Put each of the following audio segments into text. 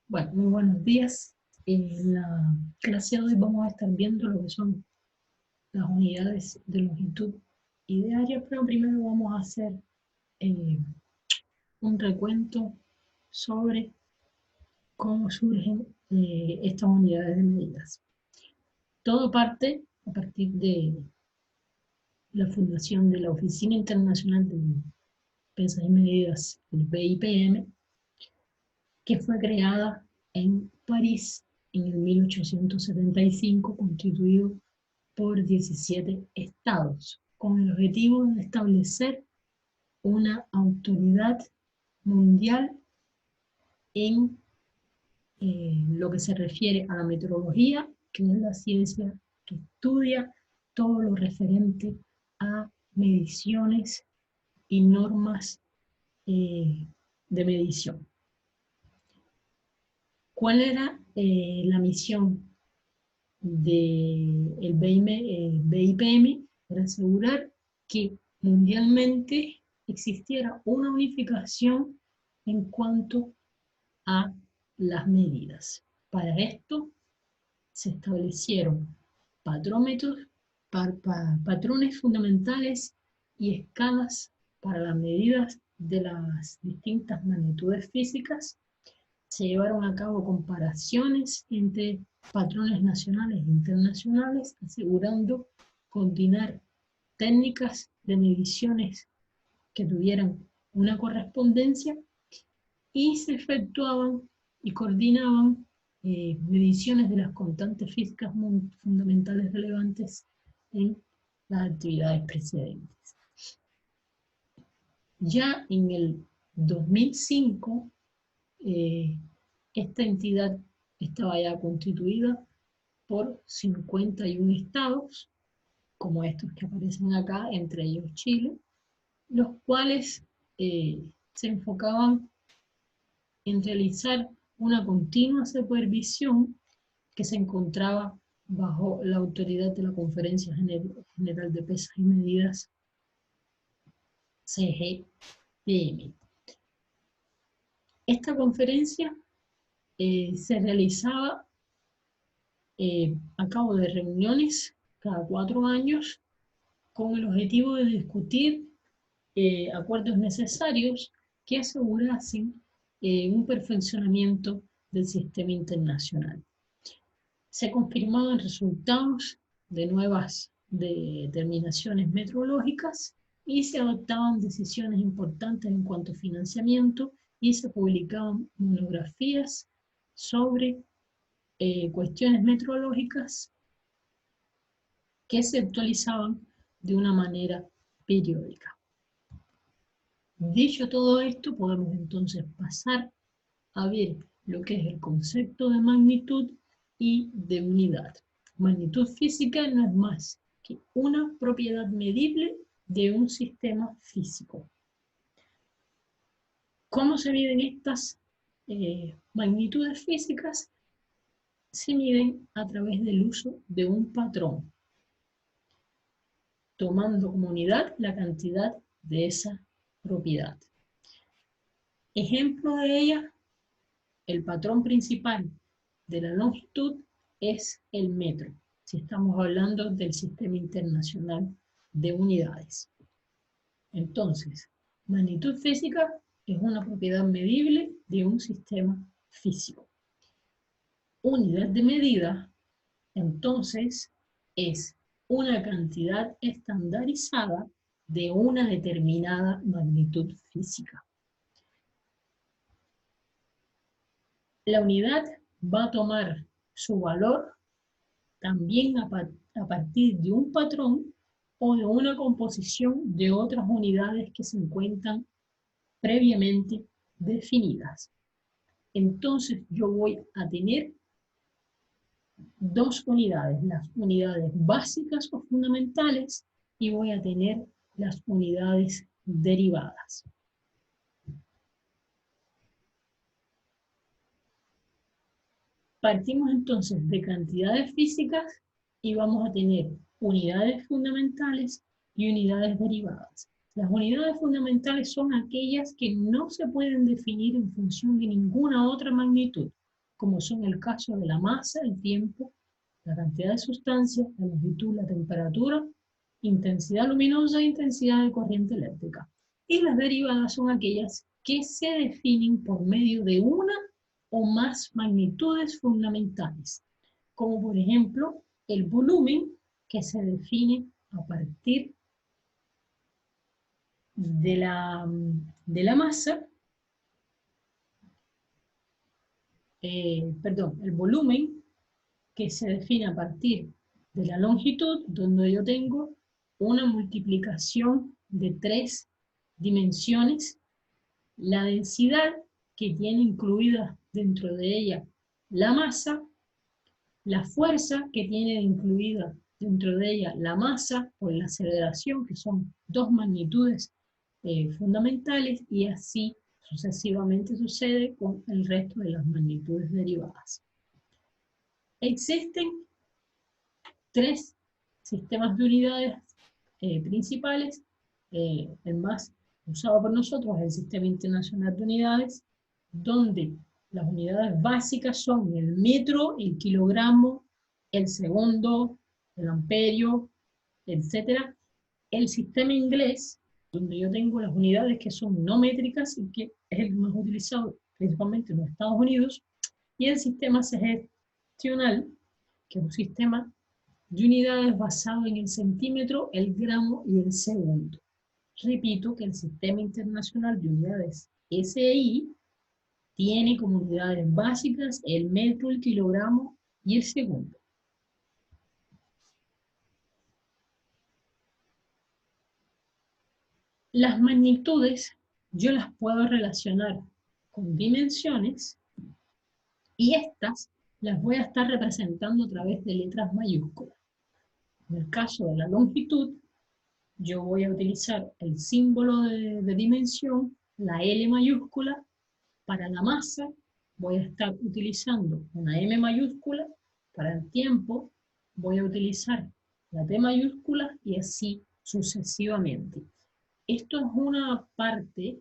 Bueno, muy buenos días. En la clase de hoy vamos a estar viendo lo que son las unidades de longitud y de área, pero primero vamos a hacer eh, un recuento sobre cómo surgen estas unidades de medidas. Todo parte a partir de la fundación de la Oficina Internacional de Pesas y Medidas, el BIPM, que fue creada en París en el 1875, constituido por 17 estados, con el objetivo de establecer una autoridad mundial en lo que se refiere a la meteorología, que es la ciencia que estudia todo lo referente a mediciones y normas de medición. ¿Cuál era la misión del BIPM? Para asegurar que mundialmente existiera una unificación en cuanto a las medidas. Para esto se establecieron patrómetros, patrones fundamentales y escalas para las medidas de las distintas magnitudes físicas. Se llevaron a cabo comparaciones entre patrones nacionales e internacionales, asegurando coordinar técnicas de mediciones que tuvieran una correspondencia, y se efectuaban y coordinaban mediciones de las constantes físicas fundamentales relevantes en las actividades precedentes. Ya en el 2005, esta entidad estaba ya constituida por 51 estados, como estos que aparecen acá, entre ellos Chile, los cuales se enfocaban en realizar una continua supervisión que se encontraba bajo la autoridad de la Conferencia General de Pesas y Medidas, CGPM. Esta conferencia se realizaba a cabo de reuniones cada 4 años con el objetivo de discutir acuerdos necesarios que asegurasen un perfeccionamiento del sistema internacional. Se confirmaban resultados de nuevas determinaciones meteorológicas y se adoptaban decisiones importantes en cuanto a financiamiento, y se publicaban monografías sobre cuestiones meteorológicas que se actualizaban de una manera periódica. Dicho todo esto, podemos entonces pasar a ver lo que es el concepto de magnitud y de unidad. Magnitud física no es más que una propiedad medible de un sistema físico. ¿Cómo se miden estas magnitudes físicas? Se miden a través del uso de un patrón, tomando como unidad la cantidad de esa propiedad. Ejemplo de ella, el patrón principal de la longitud es el metro, si estamos hablando del sistema internacional de unidades. Entonces, magnitud física es una propiedad medible de un sistema físico. Unidad de medida, entonces, es una cantidad estandarizada de una determinada magnitud física. La unidad va a tomar su valor también a partir de un patrón o de una composición de otras unidades que se encuentran previamente definidas. Entonces yo voy a tener dos unidades, las unidades básicas o fundamentales, y voy a tener las unidades derivadas. Partimos entonces de cantidades físicas y vamos a tener unidades fundamentales y unidades derivadas. Las unidades fundamentales son aquellas que no se pueden definir en función de ninguna otra magnitud. como son el caso de la masa, el tiempo, la cantidad de sustancias, la longitud, la temperatura, intensidad luminosa e intensidad de corriente eléctrica. Y las derivadas son aquellas que se definen por medio de una o más magnitudes fundamentales, como por ejemplo el volumen, que se define a partir de la masa, el volumen que se define a partir de la longitud, donde yo tengo una multiplicación de 3 dimensiones, la densidad, que tiene incluida dentro de ella la masa, la fuerza, que tiene incluida dentro de ella la masa por la aceleración, que son 2 magnitudes fundamentales, y así sucesivamente sucede con el resto de las magnitudes derivadas. Existen 3 sistemas de unidades principales. El más usado por nosotros es el Sistema Internacional de Unidades, donde las unidades básicas son el metro, el kilogramo, el segundo, el amperio, etc. El sistema inglés, donde yo tengo las unidades que son no métricas y que es el más utilizado principalmente en los Estados Unidos, y el sistema gestional, que es un sistema de unidades basado en el centímetro, el gramo y el segundo. Repito que el Sistema Internacional de Unidades SI tiene como unidades básicas el metro, el kilogramo y el segundo. Las magnitudes yo las puedo relacionar con dimensiones, y estas las voy a estar representando a través de letras mayúsculas. En el caso de la longitud, yo voy a utilizar el símbolo de dimensión, la L mayúscula. Para la masa voy a estar utilizando una M mayúscula. Para el tiempo voy a utilizar la T mayúscula, y así sucesivamente. Esto es una parte,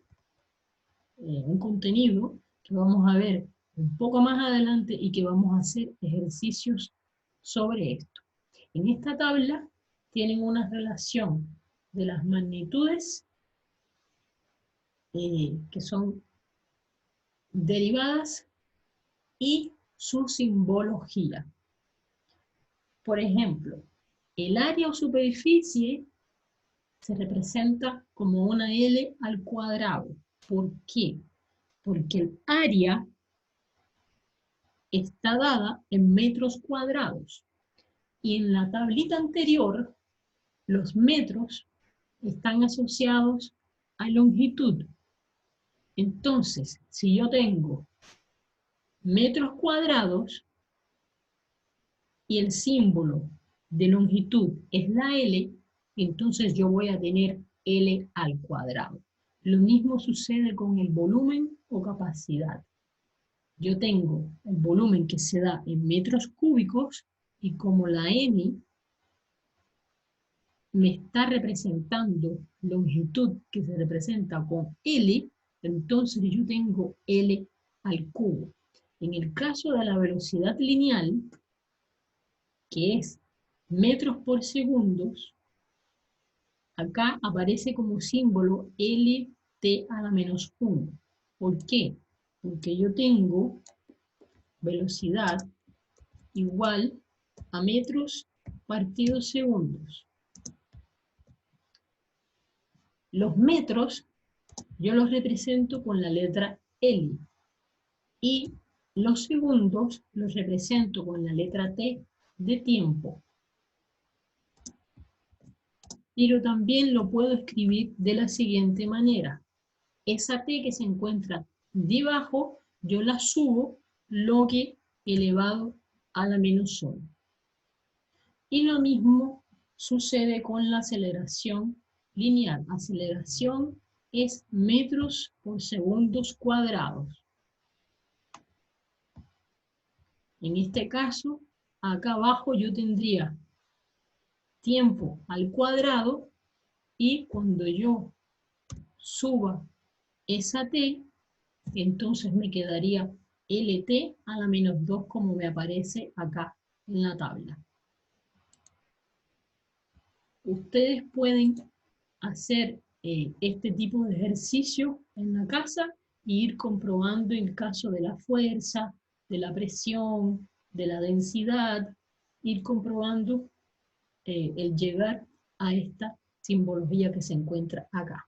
un contenido que vamos a ver un poco más adelante y que vamos a hacer ejercicios sobre esto. En esta tabla tienen una relación de las magnitudes que son derivadas y su simbología. Por ejemplo, el área o superficie se representa como una L al cuadrado. ¿Por qué? Porque el área está dada en metros cuadrados, y en la tablita anterior los metros están asociados a longitud. Entonces, si yo tengo metros cuadrados y el símbolo de longitud es la L, entonces yo voy a tener L al cuadrado. Lo mismo sucede con el volumen o capacidad. Yo tengo el volumen que se da en metros cúbicos, y como la M me está representando longitud que se representa con L, entonces yo tengo L al cubo. En el caso de la velocidad lineal, que es metros por segundos, acá aparece como símbolo LT a la menos 1. ¿Por qué? Porque yo tengo velocidad igual a metros partidos segundos. Los metros yo los represento con la letra L, y los segundos los represento con la letra T de tiempo. Pero también lo puedo escribir de la siguiente manera. Esa T que se encuentra debajo, yo la subo log elevado a la menos 1. Y lo mismo sucede con la aceleración lineal. Aceleración es metros por segundos cuadrados. En este caso, acá abajo yo tendría tiempo al cuadrado, y cuando yo suba esa T, entonces me quedaría LT a la menos 2 como me aparece acá en la tabla. Ustedes pueden hacer este tipo de ejercicio en la casa e ir comprobando el caso de la fuerza, de la presión, de la densidad, ir comprobando el llegar a esta simbología que se encuentra acá.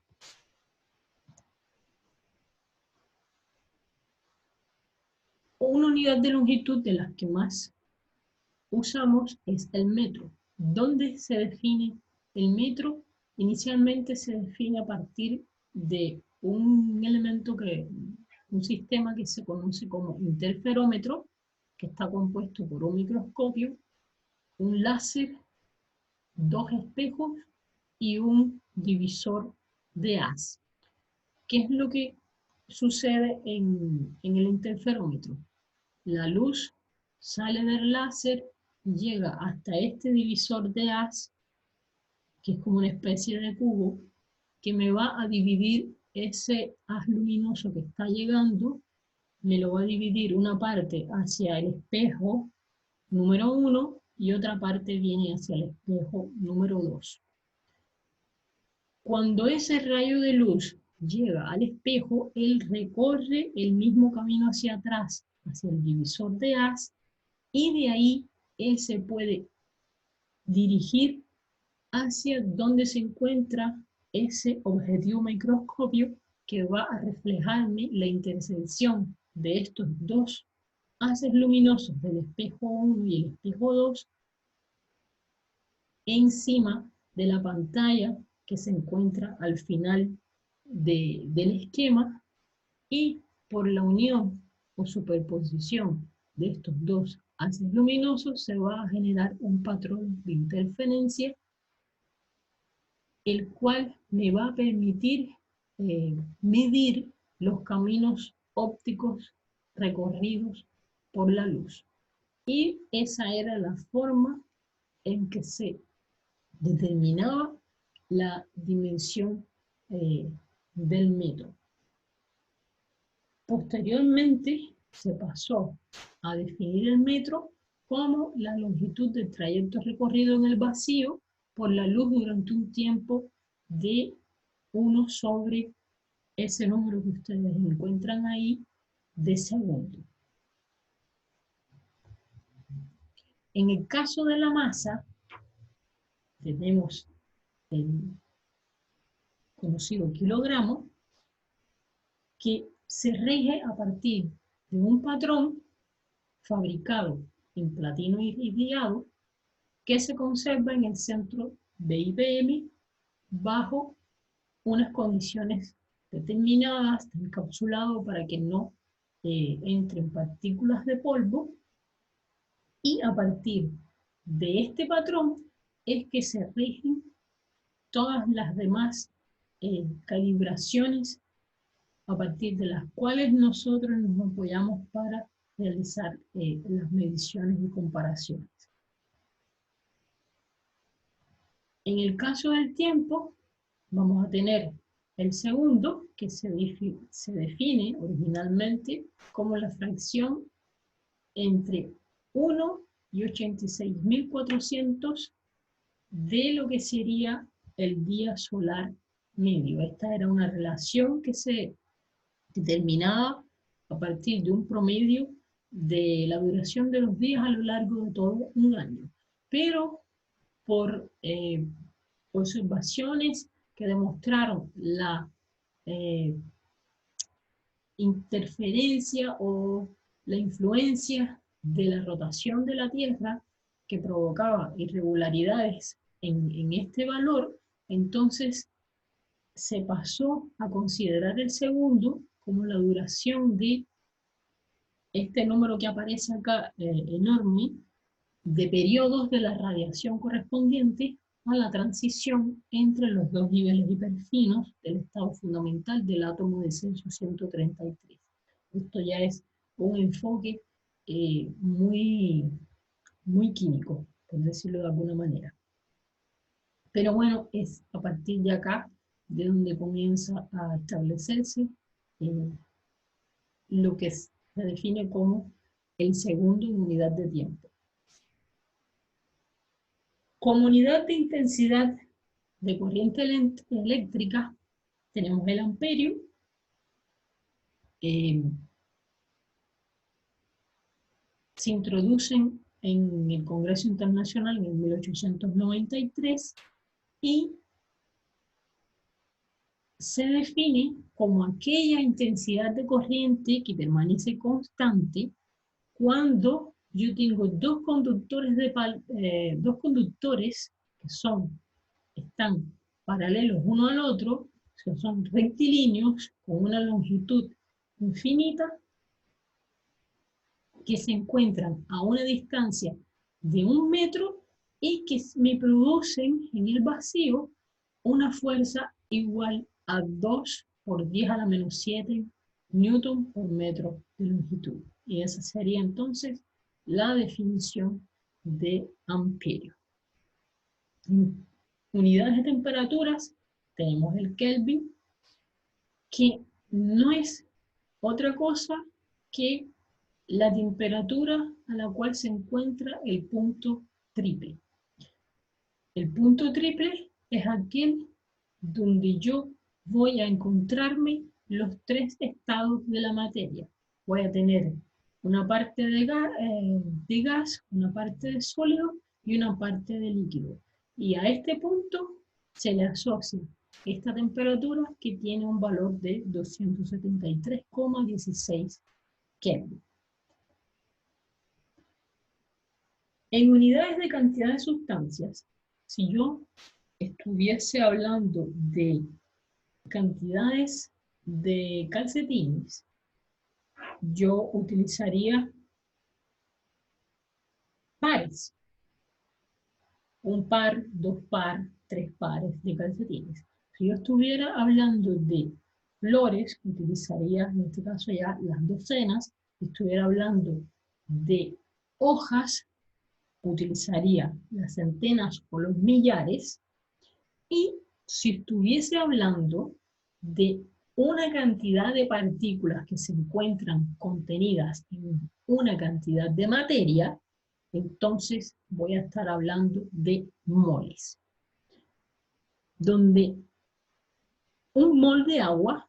Una unidad de longitud de las que más usamos es el metro. ¿Dónde se define el metro? Inicialmente se define a partir de un elemento un sistema que se conoce como interferómetro, que está compuesto por un microscopio, un láser, dos espejos y un divisor de haz. ¿Qué es lo que sucede en el interferómetro? La luz sale del láser, llega hasta este divisor de haz, que es como una especie de cubo, que me va a dividir ese haz luminoso que está llegando, me lo va a dividir una parte hacia el espejo número 1 y otra parte viene hacia el espejo número 2. Cuando ese rayo de luz llega al espejo, él recorre el mismo camino hacia atrás, hacia el divisor de haz, y de ahí él se puede dirigir hacia donde se encuentra ese objetivo microscopio que va a reflejarme la intersección de estos dos haces luminosos del espejo 1 y el espejo 2 encima de la pantalla que se encuentra al final del esquema, y por la unión o superposición de estos dos haces luminosos se va a generar un patrón de interferencia, el cual me va a permitir medir los caminos ópticos recorridos por la luz. Y esa era la forma en que se determinaba la dimensión del metro. Posteriormente se pasó a definir el metro como la longitud del trayecto recorrido en el vacío por la luz durante un tiempo de 1 sobre ese número que ustedes encuentran ahí de segundo. En el caso de la masa, tenemos el conocido kilogramo, que se rige a partir de un patrón fabricado en platino irradiado que se conserva en el centro de IBM bajo unas condiciones determinadas, encapsulado para que no entren partículas de polvo, y a partir de este patrón es que se rigen todas las demás calibraciones a partir de las cuales nosotros nos apoyamos para realizar las mediciones y comparaciones. En el caso del tiempo, vamos a tener el segundo, que se define originalmente como la fracción entre 1 y 86.400 de lo que sería el día solar medio. Esta era una relación que se determinaba a partir de un promedio de la duración de los días a lo largo de todo un año. Pero por observaciones que demostraron la interferencia o la influencia de la rotación de la Tierra que provocaba irregularidades en este valor, entonces se pasó a considerar el segundo como la duración de este número que aparece acá enorme, de periodos de la radiación correspondiente a la transición entre los dos niveles hiperfinos del estado fundamental del átomo de Celsius 133. Esto ya es un enfoque muy químico, por decirlo de alguna manera. Pero bueno, es a partir de acá de donde comienza a establecerse lo que Se define como el segundo en unidad de tiempo. Como unidad de intensidad de corriente eléctrica, tenemos el amperio. Se introducen en el Congreso Internacional en 1893 y se define como aquella intensidad de corriente que permanece constante cuando yo tengo dos conductores, que están paralelos uno al otro, que son rectilíneos con una longitud infinita, que se encuentran a una distancia de 1 metro y que me producen en el vacío una fuerza igual a 2 por 10 a la menos 7 newton por metro de longitud. Y esa sería entonces la definición de amperio. En unidades de temperaturas tenemos el Kelvin, que no es otra cosa que la temperatura a la cual se encuentra el punto triple. El punto triple es aquel donde yo voy a encontrarme los tres estados de la materia. Voy a tener una parte de gas, una parte de sólido y una parte de líquido. Y a este punto se le asocia esta temperatura que tiene un valor de 273,16 Kelvin. En unidades de cantidad de sustancias, si yo estuviese hablando de cantidades de calcetines, yo utilizaría pares. Un par, dos par, tres pares de calcetines. Si yo estuviera hablando de flores, utilizaría en este caso ya las docenas. Si estuviera hablando de hojas, utilizaría las centenas o los millares. Y si estuviese hablando de una cantidad de partículas que se encuentran contenidas en una cantidad de materia, entonces voy a estar hablando de moles. Donde un mol de agua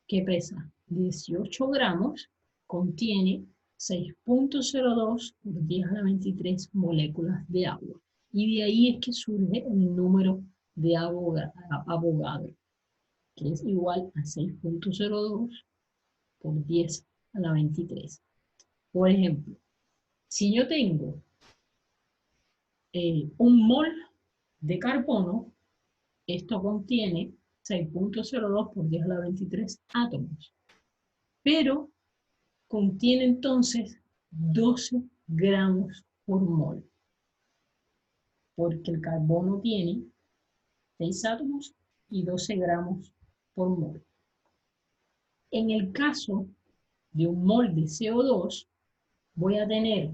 que pesa 18 gramos contiene 6,02 por 10 a la 23 moléculas de agua. Y de ahí es que surge el número de Avogadro, que es igual a 6,02 por 10 a la 23. Por ejemplo, si yo tengo un mol de carbono, esto contiene 6,02 por 10 a la 23 átomos, pero contiene entonces 12 gramos por mol, porque el carbono tiene 6 átomos y 12 gramos por mol. En el caso de un mol de CO2, voy a tener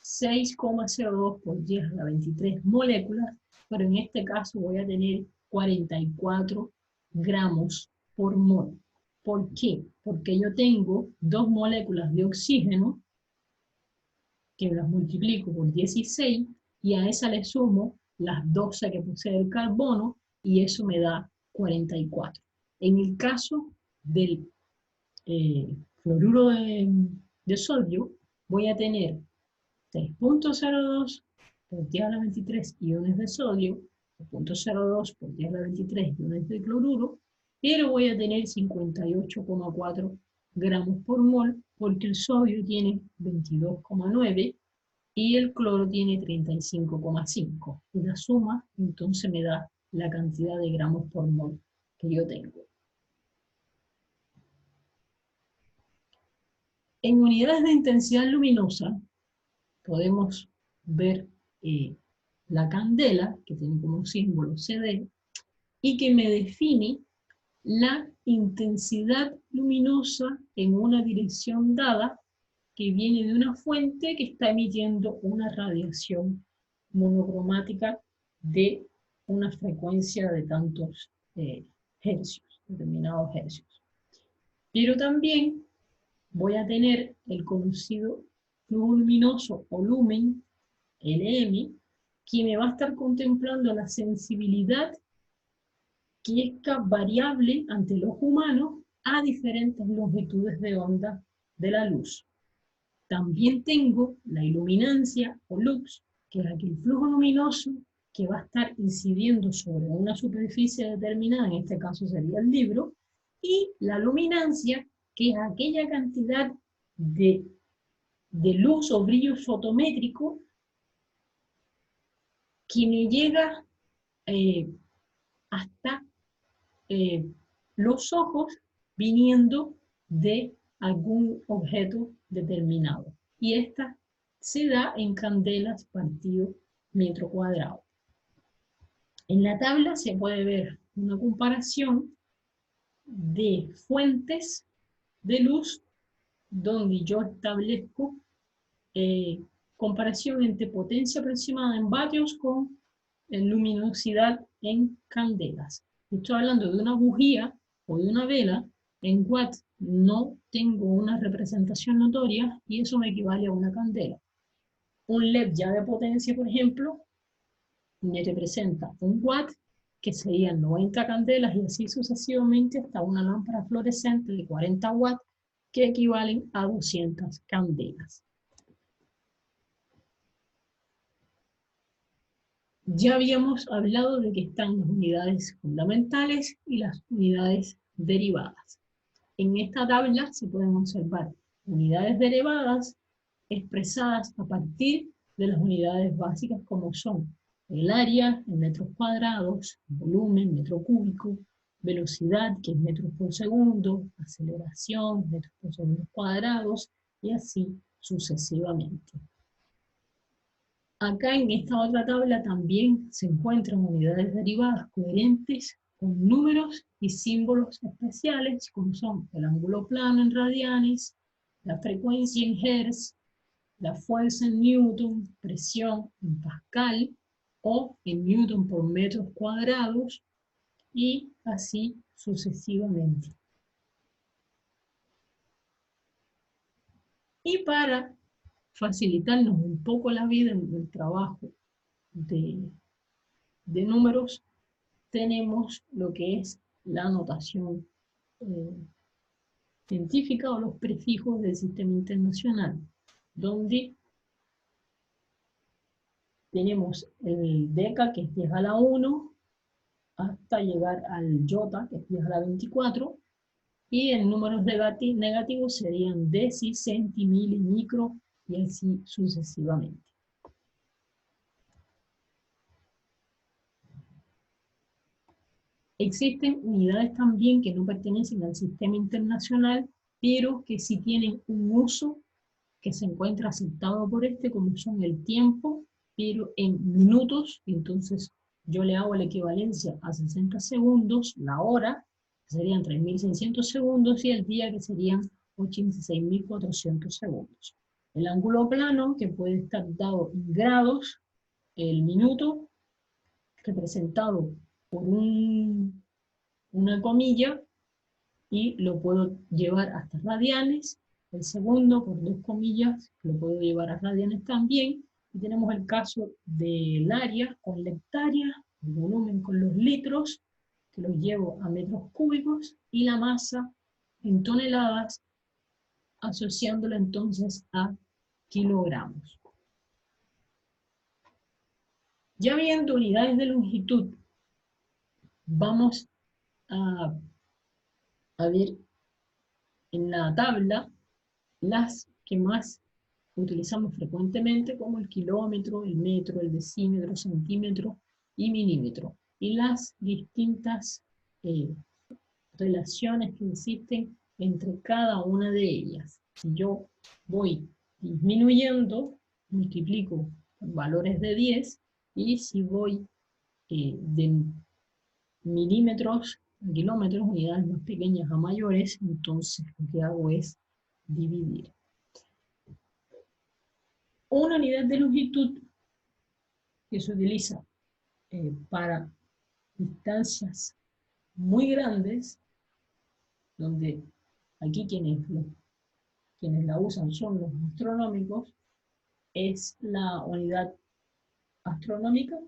6,02 por 10 a la 23 moléculas, pero en este caso voy a tener 44 gramos por mol. ¿Por qué? Porque yo tengo dos moléculas de oxígeno, que las multiplico por 16, y a esa le sumo las 12 que posee el carbono, y eso me da 44. En el caso del fluoruro de sodio, voy a tener 6,02 por 10 a la 23 iones de sodio, 6,02 por 10 a la 23 iones de cloruro, pero voy a tener 58,4 gramos por mol, porque el sodio tiene 22,9 y el cloro tiene 35,5. Y la suma entonces me da la cantidad de gramos por mol que yo tengo. En unidades de intensidad luminosa podemos ver la candela, que tiene como símbolo CD, y que me define la intensidad luminosa en una dirección dada que viene de una fuente que está emitiendo una radiación monocromática de una frecuencia de tantos hercios, determinados hercios. Pero también voy a tener el conocido flujo luminoso o lumen, LM, que me va a estar contemplando la sensibilidad que es variable ante los humanos a diferentes longitudes de onda de la luz. También tengo la iluminancia o lux, que es aquel flujo luminoso que va a estar incidiendo sobre una superficie determinada, en este caso sería el libro, y la luminancia, que es aquella cantidad de luz o brillo fotométrico que me llega hasta los ojos viniendo de algún objeto determinado. Y esta se da en candelas partido metro cuadrado. En la tabla se puede ver una comparación de fuentes de luz donde yo establezco comparación entre potencia aproximada en vatios con luminosidad en candelas. Estoy hablando de una bujía o de una vela, en watts no tengo una representación notoria y eso me equivale a una candela. Un LED ya de potencia, por ejemplo, me representa un watt, que serían 90 candelas, y así sucesivamente hasta una lámpara fluorescente de 40 watts, que equivalen a 200 candelas. Ya habíamos hablado de que están las unidades fundamentales y las unidades derivadas. En esta tabla se pueden observar unidades derivadas expresadas a partir de las unidades básicas, como son el área en metros cuadrados, volumen, metro cúbico, velocidad, que es metros por segundo, aceleración, metros por segundo cuadrados, y así sucesivamente. Acá en esta otra tabla también se encuentran unidades derivadas coherentes con números y símbolos especiales, como son el ángulo plano en radianes, la frecuencia en hertz, la fuerza en newton, presión en pascal o en newton por metros cuadrados, y así sucesivamente. Y para facilitarnos un poco la vida en el trabajo de números, tenemos lo que es la notación científica o los prefijos del sistema internacional, donde tenemos el deca, que es 10 a la 1, hasta llegar al iota, que es 10 a la 24, y en números negativos serían deci, centi, mili, micro, y así sucesivamente. Existen unidades también que no pertenecen al sistema internacional, pero que sí tienen un uso que se encuentra aceptado por este, como son el tiempo, pero en minutos. Entonces yo le hago la equivalencia a 60 segundos, la hora, que serían 3.600 segundos, y el día, que serían 86.400 segundos. El ángulo plano, que puede estar dado en grados, el minuto, representado por una comilla, y lo puedo llevar hasta radianes, el segundo por 2 comillas, lo puedo llevar a radianes también, y tenemos el caso del área con la hectárea, el volumen con los litros, que los llevo a metros cúbicos, y la masa en toneladas, asociándola entonces a kilogramos. Ya viendo unidades de longitud, vamos a ver en la tabla las que más utilizamos frecuentemente, como el kilómetro, el metro, el decímetro, centímetro y milímetro, y las distintas relaciones que existen entre cada una de ellas. Si yo voy disminuyendo, multiplico valores de 10, y si voy de milímetros a kilómetros, unidades más pequeñas a mayores, entonces lo que hago es dividir. Una unidad de longitud que se utiliza para distancias muy grandes, donde aquí quienes quienes la usan son los astronómicos, es la unidad astronómica,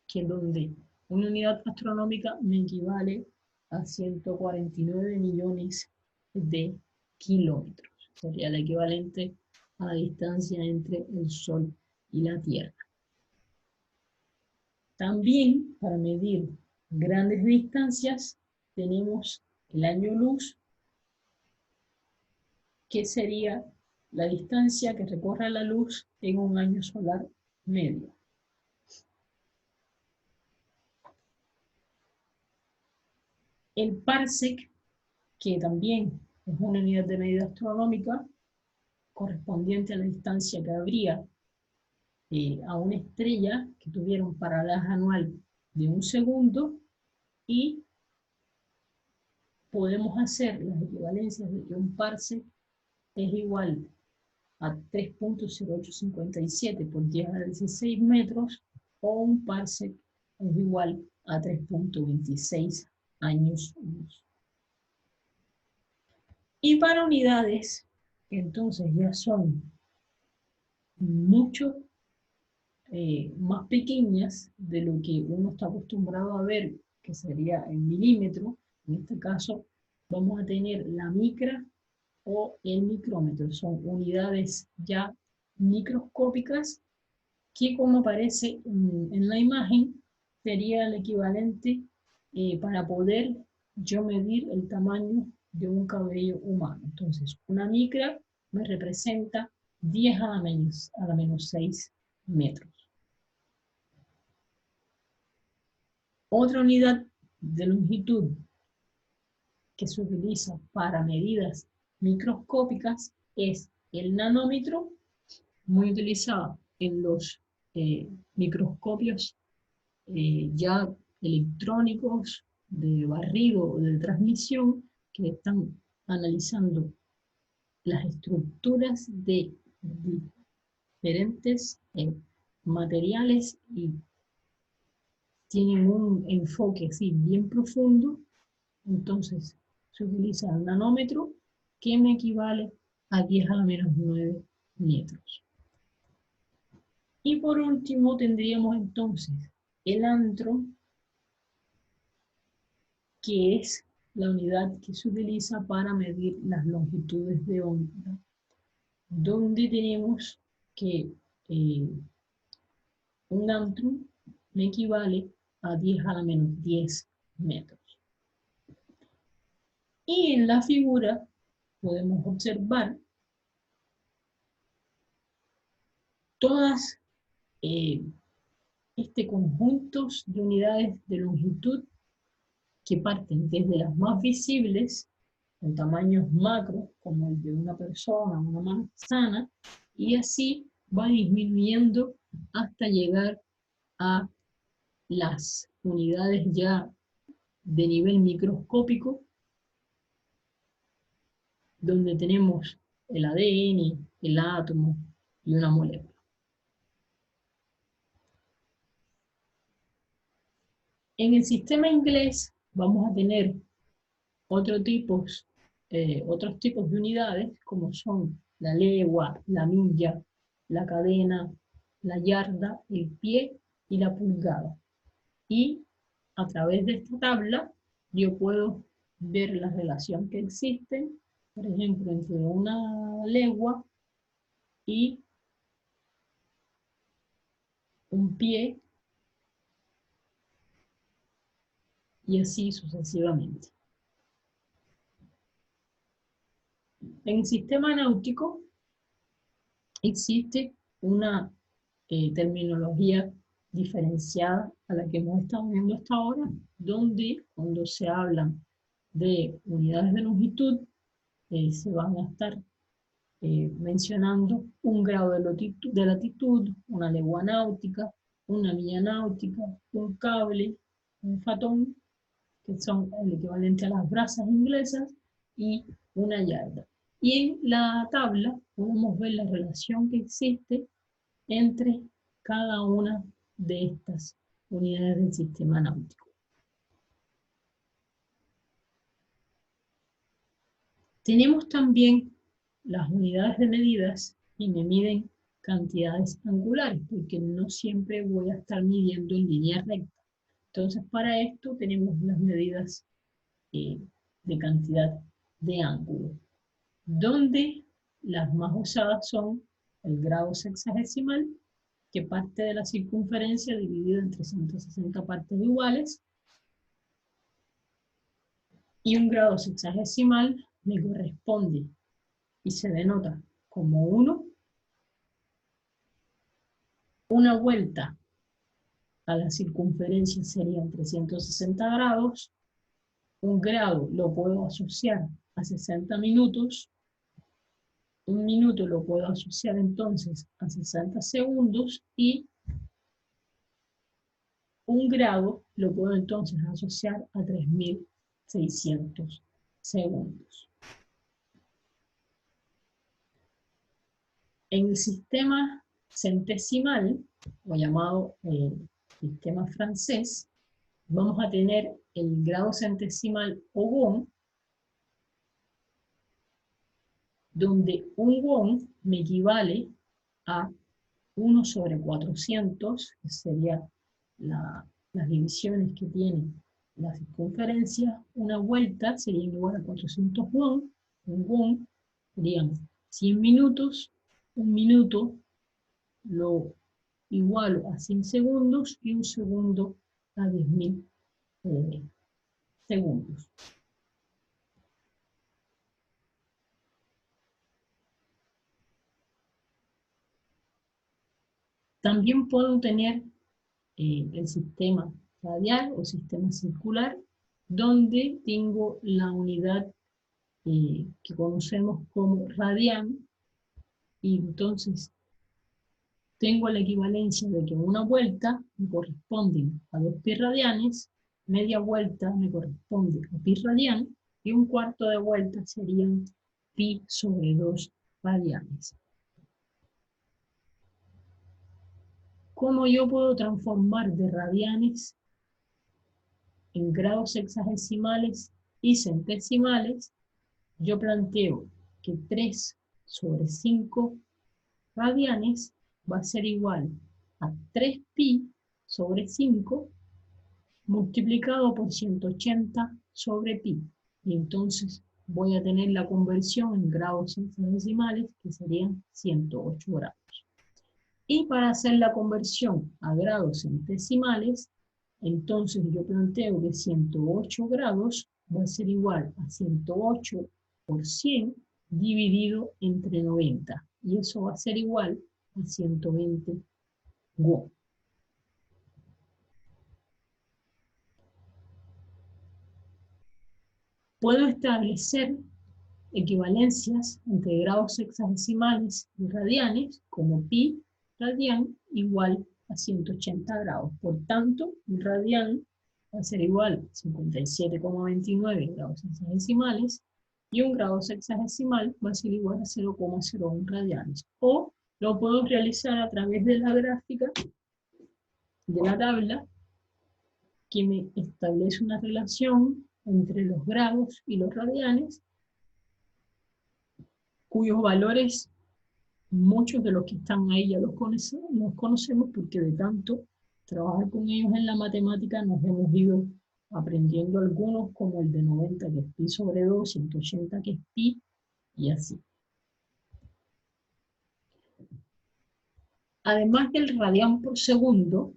que donde una unidad astronómica me equivale a 149 millones de kilómetros. Sería el equivalente a la distancia entre el Sol y la Tierra. También, para medir grandes distancias, tenemos el año luz, que sería la distancia que recorre la luz en un año solar medio. El parsec, que también es una unidad de medida astronómica, correspondiente a la distancia que habría a una estrella que tuviera un paralaje anual de 1 segundo, y podemos hacer las equivalencias de que un parsec es igual a 3.0857 por 10 a la 16 metros, o un parsec es igual a 3.26 años luz. Y para unidades que entonces ya son mucho más pequeñas de lo que uno está acostumbrado a ver, que sería el milímetro, en este caso vamos a tener la micra o el micrómetro. Son unidades ya microscópicas que, como aparece en la imagen, sería el equivalente para poder yo medir el tamaño de un cabello humano. Entonces, una micra me representa 10 a la menos 6 metros. Otra unidad de longitud que se utiliza para medidas microscópicas es el nanómetro, muy utilizado en los microscopios ya electrónicos de barrido o de transmisión, que están analizando las estructuras de diferentes materiales y tienen un enfoque así bien profundo. Entonces se utiliza el nanómetro, que me equivale a 10 a la menos 9 metros. Y por último tendríamos entonces el antro, que es la unidad que se utiliza para medir las longitudes de onda, donde tenemos que un antro me equivale a 10 a la menos 10 metros. Y en la figura podemos observar todas conjuntos de unidades de longitud que parten desde las más visibles, con tamaños macro, como el de una persona, una manzana, y así va disminuyendo hasta llegar a las unidades ya de nivel microscópico, donde tenemos el ADN, el átomo y una molécula. En el sistema inglés vamos a tener otros tipos de unidades, como son la legua, la milla, la cadena, la yarda, el pie y la pulgada. Y a través de esta tabla yo puedo ver la relación que existe, por ejemplo, entre una legua y un pie, y así sucesivamente. En el sistema náutico existe una terminología diferenciada a la que hemos estado viendo hasta ahora, donde cuando se hablan de unidades de longitud, se van a estar mencionando un grado de latitud, una legua náutica, una milla náutica, un cable, un fatón, que son el equivalente a las brazas inglesas, y una yarda. Y en la tabla podemos ver la relación que existe entre cada una de estas unidades del sistema náutico. Tenemos también las unidades de medidas y me miden cantidades angulares, porque no siempre voy a estar midiendo en línea recta. Entonces, para esto tenemos las medidas de cantidad de ángulo, donde las más usadas son el grado sexagesimal, que parte de la circunferencia dividida en 360 partes iguales, y un grado sexagesimal me corresponde y se denota como 1, una vuelta a la circunferencia serían 360 grados, un grado lo puedo asociar a 60 minutos, un minuto lo puedo asociar entonces a 60 segundos y un grado lo puedo entonces asociar a 3600 segundos. En el sistema centesimal, o llamado sistema francés, vamos a tener el grado centesimal Ogham, donde un won me equivale a 1 sobre 400, que sería las divisiones que tiene la circunferencia. Una vuelta sería igual a 400 won, un won serían 100 minutos, un minuto lo igualo a 100 segundos y un segundo a 10.000 segundos. También puedo tener el sistema radial o sistema circular, donde tengo la unidad que conocemos como radian, y entonces tengo la equivalencia de que una vuelta me corresponde a 2 pi radianes, media vuelta me corresponde a pi radian, y un cuarto de vuelta serían pi sobre 2 radianes. ¿Cómo yo puedo transformar de radianes en grados sexagesimales y centesimales? Yo planteo que 3 sobre 5 radianes va a ser igual a 3 pi sobre 5 multiplicado por 180 sobre pi. Y entonces voy a tener la conversión en grados sexagesimales, que serían 108 grados. Y para hacer la conversión a grados centesimales, entonces yo planteo que 108 grados va a ser igual a 108 por 100 dividido entre 90. Y eso va a ser igual a 120 won. Puedo establecer equivalencias entre grados sexagesimales y radianes, como pi radian igual a 180 grados. Por tanto, un radian va a ser igual a 57,29 grados sexagesimales, y un grado sexagesimal va a ser igual a 0,01 radianes. O lo puedo realizar a través de la gráfica de la tabla, que me establece una relación entre los grados y los radianes, cuyos valores muchos de los que están ahí ya los conocemos, porque de tanto trabajar con ellos en la matemática nos hemos ido aprendiendo algunos, como el de 90, que es pi sobre 2, 180, que es pi, y así. Además del radián por segundo,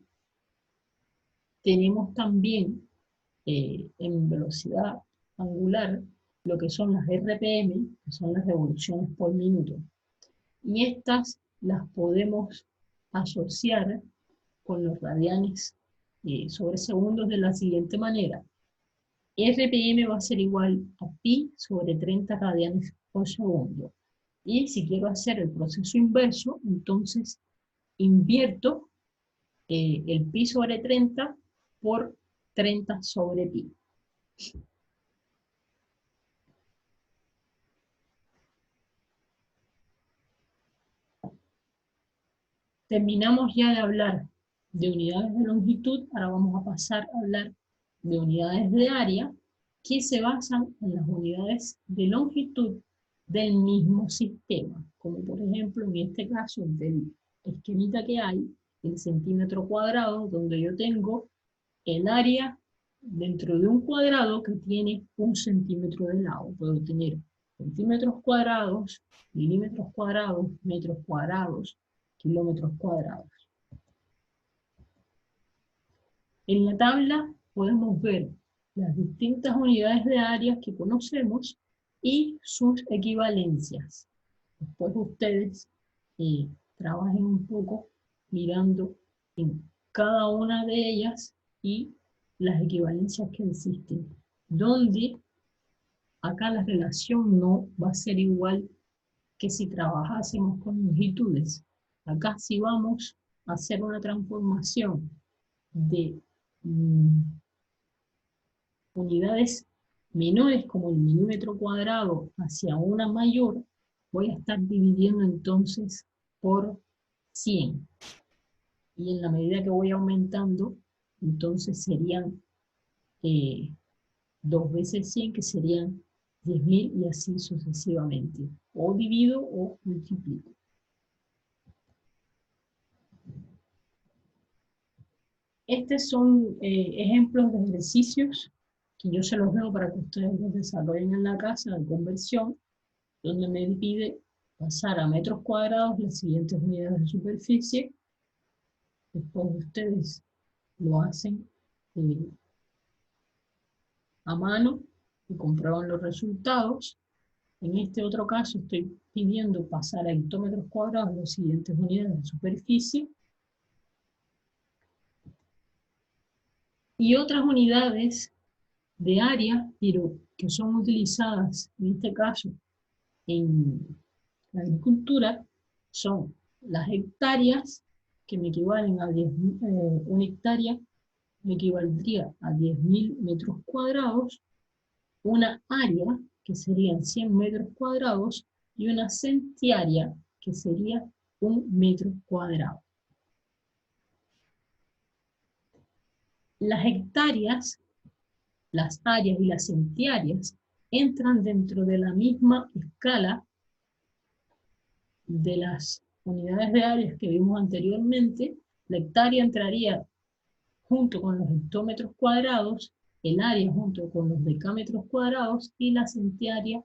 tenemos también en velocidad angular lo que son las RPM, que son las revoluciones por minuto. Y estas las podemos asociar con los radianes sobre segundos de la siguiente manera. RPM va a ser igual a pi sobre 30 radianes por segundo. Y si quiero hacer el proceso inverso, entonces invierto el pi sobre 30 por 30 sobre pi. Terminamos ya de hablar de unidades de longitud, ahora vamos a pasar a hablar de unidades de área, que se basan en las unidades de longitud del mismo sistema, como por ejemplo en este caso del esquemita que hay, el centímetro cuadrado, donde yo tengo el área dentro de un cuadrado que tiene 1 centímetro de lado. Puedo tener centímetros cuadrados, milímetros cuadrados, metros cuadrados, kilómetros cuadrados. En la tabla podemos ver las distintas unidades de área que conocemos y sus equivalencias. Después ustedes trabajen un poco mirando en cada una de ellas y las equivalencias que existen, donde acá la relación no va a ser igual que si trabajásemos con longitudes. Acá sí vamos a hacer una transformación de unidades menores como el milímetro cuadrado hacia una mayor, voy a estar dividiendo entonces por 100. Y en la medida que voy aumentando, entonces serían 2 veces 100, que serían 10.000, y así sucesivamente. O divido o multiplico. Estos son ejemplos de ejercicios que yo se los dejo para que ustedes los desarrollen en la casa de conversión, donde me pide pasar a metros cuadrados las siguientes unidades de superficie. Después ustedes lo hacen a mano y comprueban los resultados. En este otro caso estoy pidiendo pasar a hectómetros cuadrados las siguientes unidades de superficie y otras unidades de área, pero que son utilizadas en este caso en la agricultura, son las hectáreas, que me equivalen a 10, una hectárea me equivaldría a 10.000 metros cuadrados, una área, que serían 100 metros cuadrados, y una centiárea, que sería 1 metro cuadrado. Las hectáreas, las áreas y las centiáreas entran dentro de la misma escala de las unidades de áreas que vimos anteriormente. La hectárea entraría junto con los hectómetros cuadrados, el área junto con los decámetros cuadrados, y la centiárea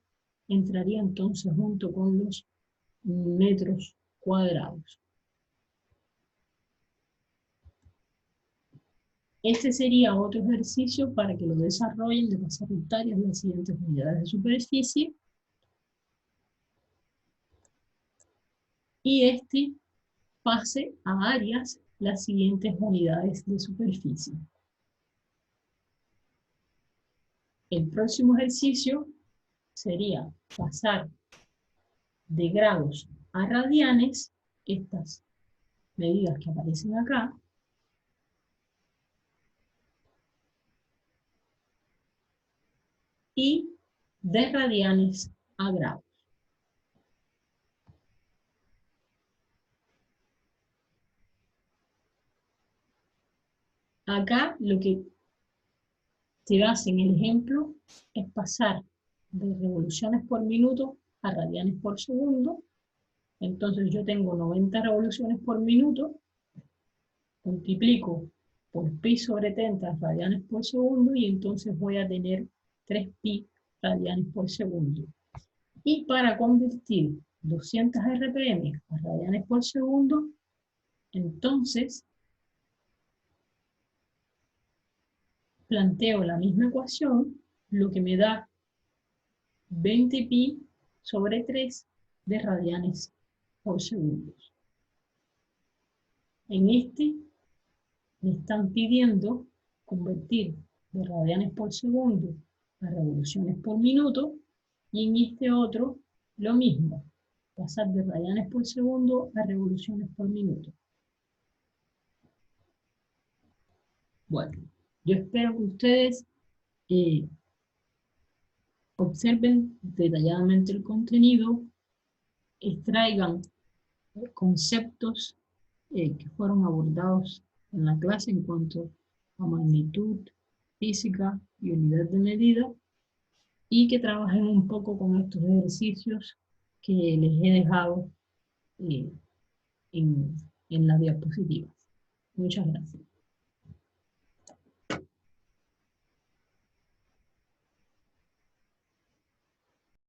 entraría entonces junto con los metros cuadrados. Este sería otro ejercicio para que lo desarrollen de pasar hectáreas en las siguientes unidades de superficie. Y este pase a áreas las siguientes unidades de superficie. El próximo ejercicio sería pasar de grados a radianes, estas medidas que aparecen acá, y de radianes a grados. Acá lo que se hace en el ejemplo es pasar de revoluciones por minuto a radianes por segundo. Entonces yo tengo 90 revoluciones por minuto, multiplico por pi sobre 30 radianes por segundo, y entonces voy a tener 3pi radianes por segundo. Y para convertir 200 RPM a radianes por segundo, entonces planteo la misma ecuación, lo que me da 20pi sobre 3 de radianes por segundo. En este me están pidiendo convertir de radianes por segundo a revoluciones por minuto, y en este otro lo mismo, pasar de radianes por segundo a revoluciones por minuto. Bueno, yo espero que ustedes observen detalladamente el contenido, extraigan conceptos que fueron abordados en la clase en cuanto a magnitud, física y unidad de medida, y que trabajen un poco con estos ejercicios que les he dejado eh, en, en las diapositivas. Muchas gracias.